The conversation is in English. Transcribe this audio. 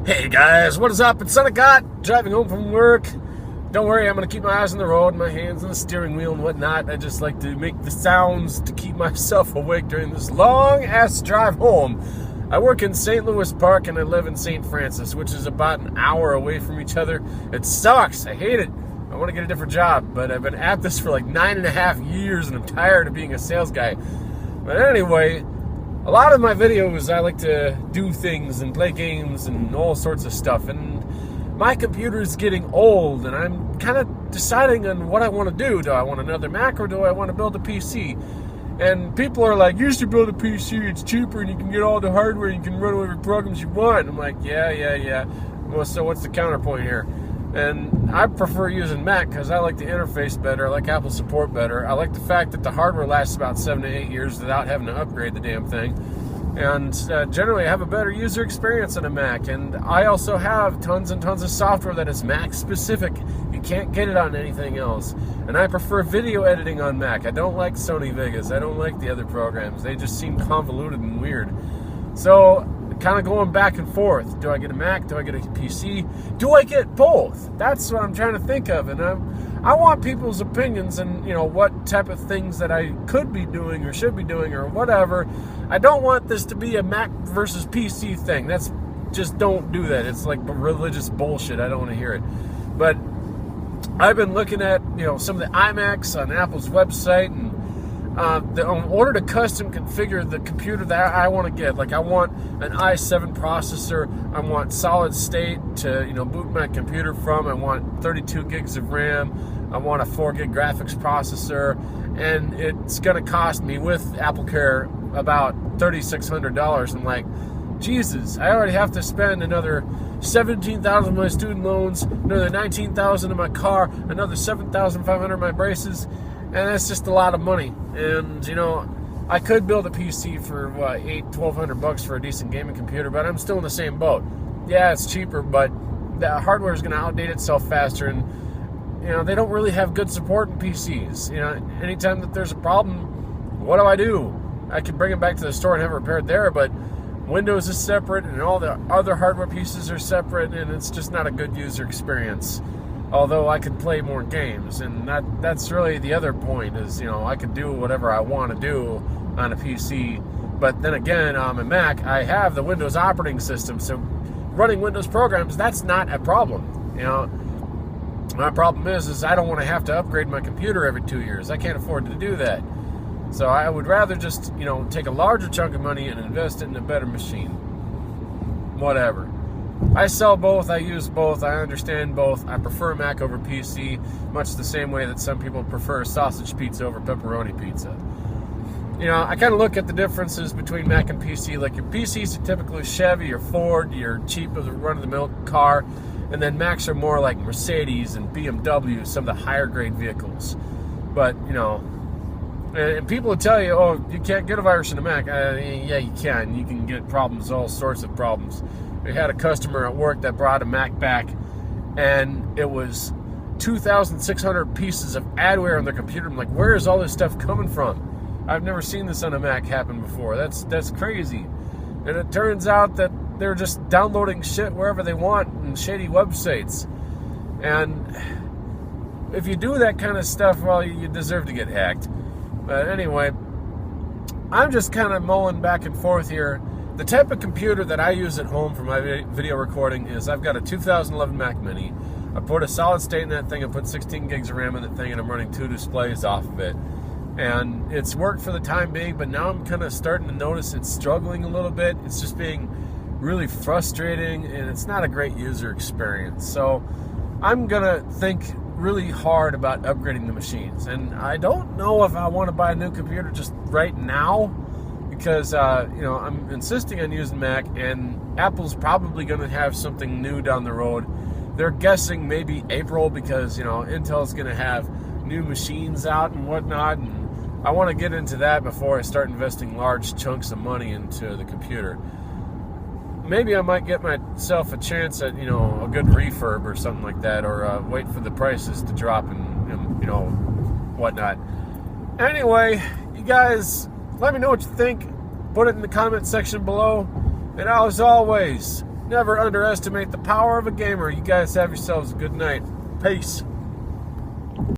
Hey guys, what is up? It's Son of God, driving home from work. Don't worry, I'm going to keep my eyes on the road, my hands on the steering wheel and whatnot. I just like to make the sounds to keep myself awake during this long-ass drive home. I work in St. Louis Park and I live in St. Francis, which is about an hour away from each other. It sucks. I hate it. I want to get a different job, but I've been at this for like 9.5 years and I'm tired of being a sales guy. But anyway, a lot of my videos, I like to do things and play games and all sorts of stuff. And my computer is getting old, and I'm kind of deciding on what I want to do. Do I want another Mac, or do I want to build a PC? And people are like, you should build a PC. It's cheaper, and you can get all the hardware. And you can run whatever programs you want. I'm like, yeah. Well, so what's the counterpoint here? And I prefer using Mac because I like the interface better. I like Apple support better. I like the fact that the hardware lasts about 7 to 8 years without having to upgrade the damn thing. And generally, I have a better user experience on a Mac. And I also have tons and tons of software that is Mac specific. You can't get it on anything else. And I prefer video editing on Mac. I don't like Sony Vegas. I don't like the other programs. They just seem convoluted and weird. So, kind of going back and forth. Do I get a Mac? Do I get a PC? Do I get both? That's what I'm trying to think of. And I want people's opinions and, what type of things that I could be doing or should be doing or whatever. I don't want this to be a Mac versus PC thing. Just don't do that. It's like religious bullshit. I don't want to hear it. But I've been looking at, some of the iMacs on Apple's website, and in order to custom configure the computer that I want to get, like I want an i7 processor, I want solid state to boot my computer from, I want 32 gigs of RAM, I want a 4 gig graphics processor, and it's going to cost me with AppleCare about $3,600. I'm like, Jesus, I already have to spend another $17,000 on my student loans, another $19,000 in my car, another $7,500 in my braces. And that's just a lot of money. And, I could build a PC for, $1,200 for a decent gaming computer, but I'm still in the same boat. Yeah, it's cheaper, but the hardware is going to outdate itself faster, and, they don't really have good support in PCs. Anytime that there's a problem, what do? I can bring it back to the store and have it repaired there, but Windows is separate, and all the other hardware pieces are separate, and it's just not a good user experience. Although I could play more games, and that's really the other point is, I could do whatever I want to do on a PC, but then again, on a Mac, I have the Windows operating system, so running Windows programs, that's not a problem. My problem is I don't want to have to upgrade my computer every 2 years. I can't afford to do that. So I would rather just, take a larger chunk of money and invest it in a better machine. Whatever. I sell both, I use both, I understand both. I prefer Mac over PC, much the same way that some people prefer sausage pizza over pepperoni pizza. I kind of look at the differences between Mac and PC. Like your PCs are typically Chevy or Ford, your cheap as a run-of-the-mill car, and then Macs are more like Mercedes and BMW, some of the higher grade vehicles. But, and people will tell you, oh, you can't get a virus in a Mac. Yeah, you can. You can get problems, all sorts of problems. We had a customer at work that brought a Mac back, and it was 2,600 pieces of adware on their computer. I'm like, where is all this stuff coming from? I've never seen this on a Mac happen before. That's crazy. And it turns out that they're just downloading shit wherever they want and shady websites. And if you do that kind of stuff, well, you deserve to get hacked. But anyway, I'm just kind of mulling back and forth here. The type of computer that I use at home for my video recording is I've got a 2011 Mac Mini. I put a solid state in that thing. I put 16 gigs of RAM in that thing, and I'm running 2 displays off of it. And it's worked for the time being, but now I'm kind of starting to notice it's struggling a little bit. It's just being really frustrating, and it's not a great user experience. So I'm going to think really hard about upgrading the machines. And I don't know if I want to buy a new computer just right now, because, I'm insisting on using Mac, and Apple's probably going to have something new down the road. They're guessing maybe April because, Intel's going to have new machines out and whatnot, and I want to get into that before I start investing large chunks of money into the computer. Maybe I might get myself a chance at, a good refurb or something like that, or wait for the prices to drop and whatnot. Anyway, you guys, let me know what you think. Put it in the comment section below. And as always, Never underestimate the power of a gamer. You guys have yourselves a good night. Peace.